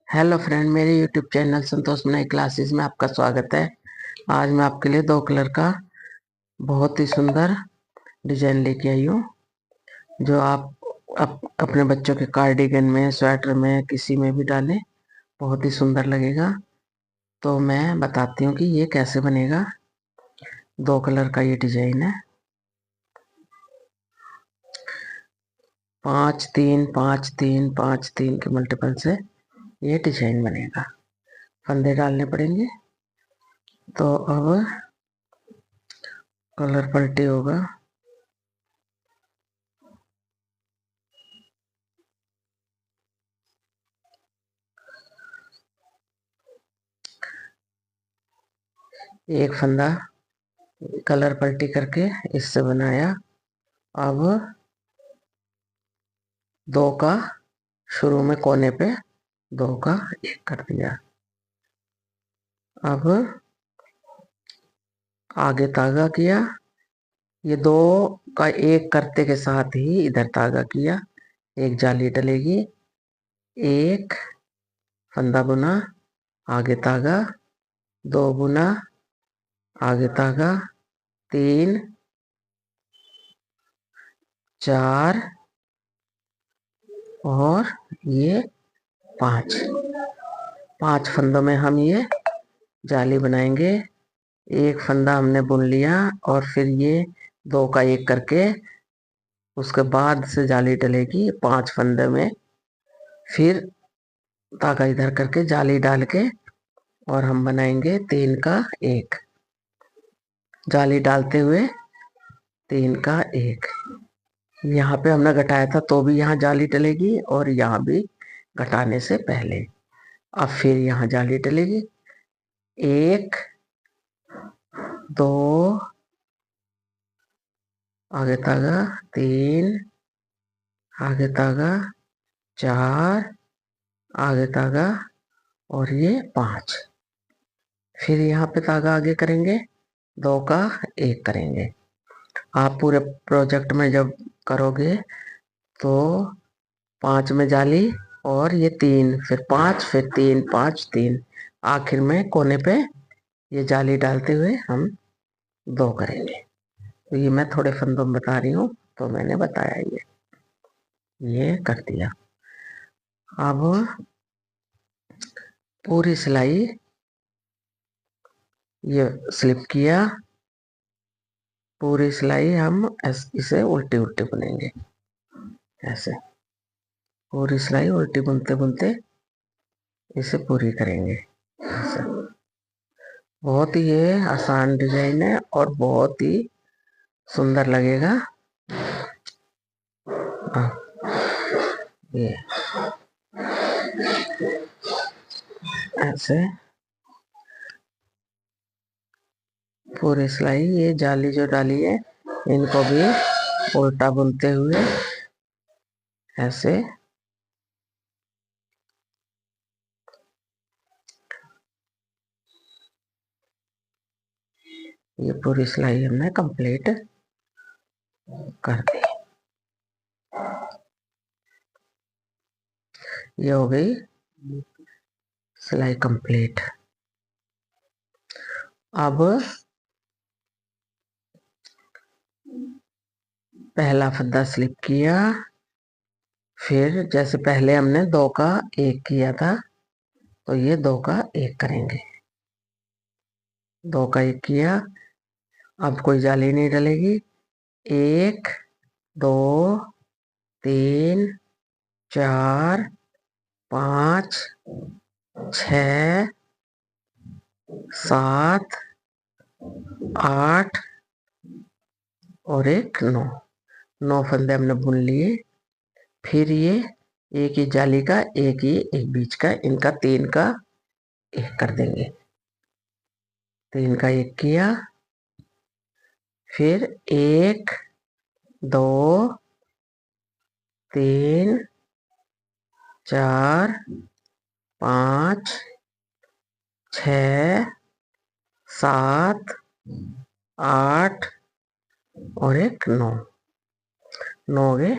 Hello friend, मेरे YouTube channel संतोष बनाई classes में आपका स्वागत है। आज मैं आपके लिए दो कलर का बहुत ही सुंदर डिजाइन लेके आई हूँ, जो आप अपने बच्चों के कार्डिगन में, स्वेटर में, किसी में भी डालें, बहुत ही सुंदर लगेगा। तो मैं बताती हूँ कि ये कैसे बनेगा। दो कलर का ये डिजाइन है। 5 3 5 3 5 3 के मल्टीपल से ये डिजाइन बनेगा। फंदे डालने पड़ेंगे। तो अब कलर पलटी होगा। एक फंदा कलर पलटी करके इससे बनाया। अब दो का शुरू में कोने पे दो का एक कर दिया। अब आगे तागा किया। ये दो का एक करते के साथ ही इधर तागा किया। एक जाली डलेगी। एक फंदा बुना, आगे तागा, दो बुना, आगे तागा, 3 4 और ये 5 फंदों में हम ये जाली बनाएंगे। एक फंदा हमने बुन लिया और फिर ये दो का एक करके उसके बाद से जाली डलेगी 5 फंदे में। फिर धागा इधर करके जाली डाल के और हम बनाएंगे 3 का एक, जाली डालते हुए 3 का एक। यहाँ पे हमने घटाया था तो भी यहाँ जाली डलेगी और यहाँ भी घटाने से पहले। अब फिर यहाँ जाली डलेगी। 1 2 आगे तागा, 3 आगे तागा, 4 आगे तागा और ये 5। फिर यहाँ पे तागा आगे करेंगे, दो का एक करेंगे। आप पूरे प्रोजेक्ट में जब करोगे तो 5 में जाली और ये 3, फिर 5, फिर 3 5 3, आखिर में कोने पे ये जाली डालते हुए हम दो करेंगे। तो ये मैं थोड़े फंदों में बता रही हूँ, तो मैंने बताया ये कर दिया। अब पूरी सिलाई ये स्लिप किया। पूरी सिलाई हम इसे उल्टी उल्टी बुनेंगे। ऐसे पूरी सिलाई उल्टी बुनते बुनते इसे पूरी करेंगे। ऐसे बहुत ही ये आसान डिजाइन है और बहुत ही सुंदर लगेगा। ये ऐसे पूरी सिलाई ये जाली जो डाली है इनको भी उल्टा बुनते हुए ऐसे ये पूरी सिलाई हमने कंप्लीट कर दी। ये हो गई सिलाई कंप्लीट। अब पहला फंदा स्लिप किया। फिर जैसे पहले हमने दो का एक किया था तो ये दो का एक करेंगे। दो का एक किया। अब कोई जाली नहीं डलेगी। 1 2 3 4 5 6 7 8 और एक 9 फंदे हमने बुन लिए। फिर ये एक ही जाली का एक ही एक बीच का, इनका 3 का एक कर देंगे। 3 का एक किया। फिर 1 2 3 4 5 6 7 8 और एक 9 गए।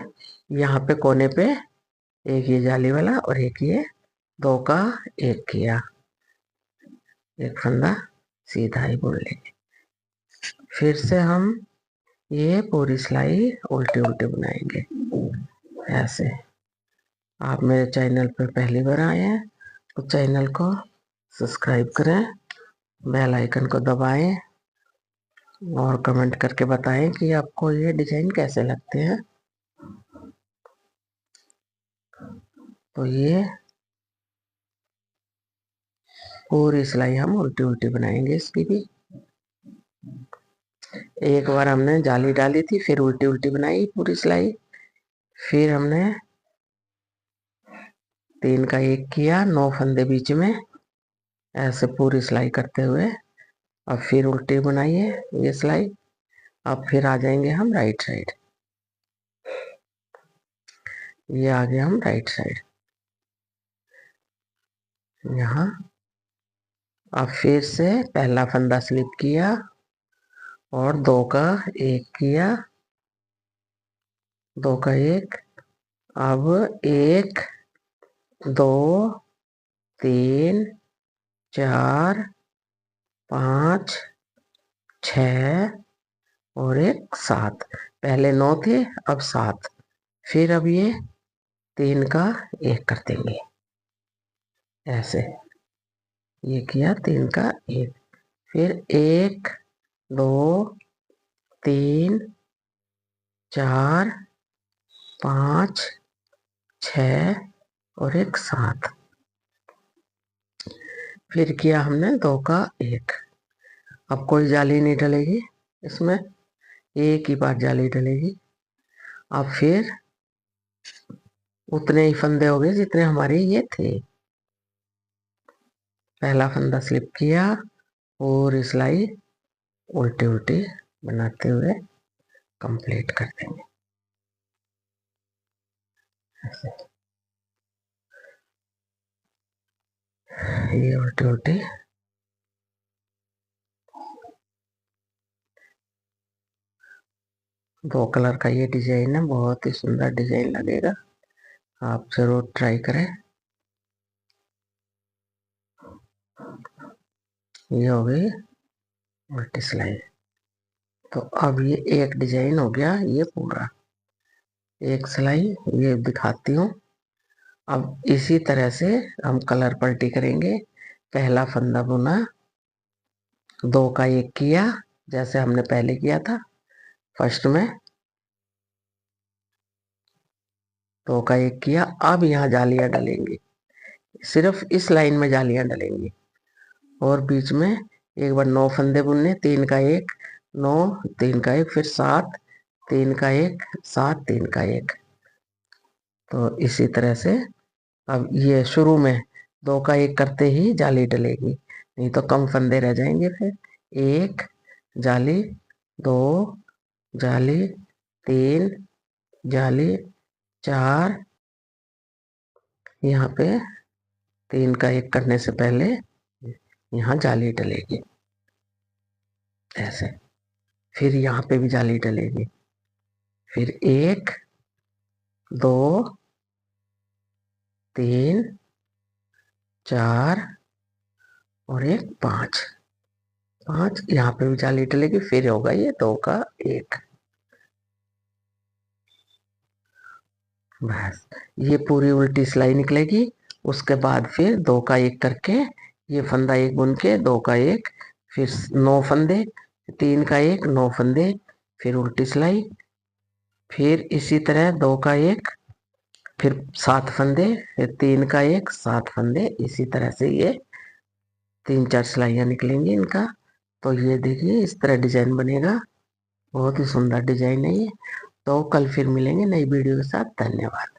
यहाँ पे कोने पे एक ये जाली वाला और एक ये 2 का 1 किया, एक फंदा सीधा ही बुन लेंगे। फिर से हम ये पूरी सिलाई उल्टी उल्टी बनाएंगे ऐसे। आप मेरे चैनल पर पहली बार आए हैं तो चैनल को सब्सक्राइब करें, बेल आइकन को दबाएं और कमेंट करके बताएं कि आपको ये डिजाइन कैसे लगते हैं। तो ये पूरी सिलाई हम उल्टी उल्टी बनाएंगे इसकी भी। एक बार हमने जाली डाली थी, फिर उल्टी उल्टी बनाई पूरी सिलाई, फिर हमने 3 का 1 किया, 9 फंदे बीच में ऐसे पूरी सिलाई करते हुए। अब फिर उल्टी बनाइए ये सिलाई। अब फिर आ जाएंगे हम राइट साइड, ये आ गए हम राइट साइड यहाँ। अब फिर से पहला फंदा स्लिप किया और 2 का 1 किया, 2 का 1। अब 1 2 3 4 5 6 और 1 7। पहले 9 थे, अब 7। फिर अब ये 3 का 1 कर देंगे ऐसे। ये किया 3 का 1, फिर 1 2 3 4 5 6 और 1 7। फिर किया हमने 2 का 1। अब कोई जाली नहीं डलेगी इसमें, एक ही बार जाली डलेगी। अब फिर उतने ही फंदे हो गए जितने हमारे ये थे। पहला फंदा स्लिप किया और सिलाई उल्टी उल्टी बनाते हुए कंप्लीट कर देंगे ऐसे। ये उल्टी उल्टी दो कलर का ये डिजाइन है, बहुत ही सुंदर डिजाइन लगेगा, आप जरूर ट्राई करें। ये हो गई उल्टी सिलाई। तो अब ये एक डिजाइन हो गया ये पूरा, एक सिलाई ये दिखाती हूँ। अब इसी तरह से हम कलर पलटी करेंगे। पहला फंदा बुना, 2 का 1 किया जैसे हमने पहले किया था फर्स्ट में, 2 का 1 किया। अब यहाँ जालियां डलेंगी, सिर्फ इस लाइन में जालियां डलेंगी और बीच में एक बार 9 फंदे बुनने, 3 का 1 9 3 का 1 फिर 7 3 का 1 7 3 का 1। तो इसी तरह से अब ये शुरू में 2 का 1 करते ही जाली डलेगी, नहीं तो कम फंदे रह जाएंगे। फिर 1 जाली, 2 जाली, 3 जाली, 4, यहाँ पे 3 का 1 करने से पहले यहाँ जाली डलेगी ऐसे। फिर यहाँ पे भी जाली डलेगी, फिर 1 2 3 4 और 1 5 5, यहाँ पे भी जाली डलेगी। फिर होगा ये 2 का 1। बस ये पूरी उल्टी सिलाई निकलेगी। उसके बाद फिर 2 का 1 करके ये फंदा 1 बुन के 2 का 1, फिर 9 फंदे, 3 का 1 9 फंदे, फिर उल्टी सिलाई, फिर इसी तरह 2 का 1 फिर 7 फंदे, फिर 3 का 1 7 फंदे। इसी तरह से ये 3-4 सिलाइयाँ निकलेंगी इनका। तो ये देखिए इस तरह डिजाइन बनेगा, बहुत ही सुंदर डिजाइन है ये। तो कल फिर मिलेंगे नई वीडियो के साथ। धन्यवाद।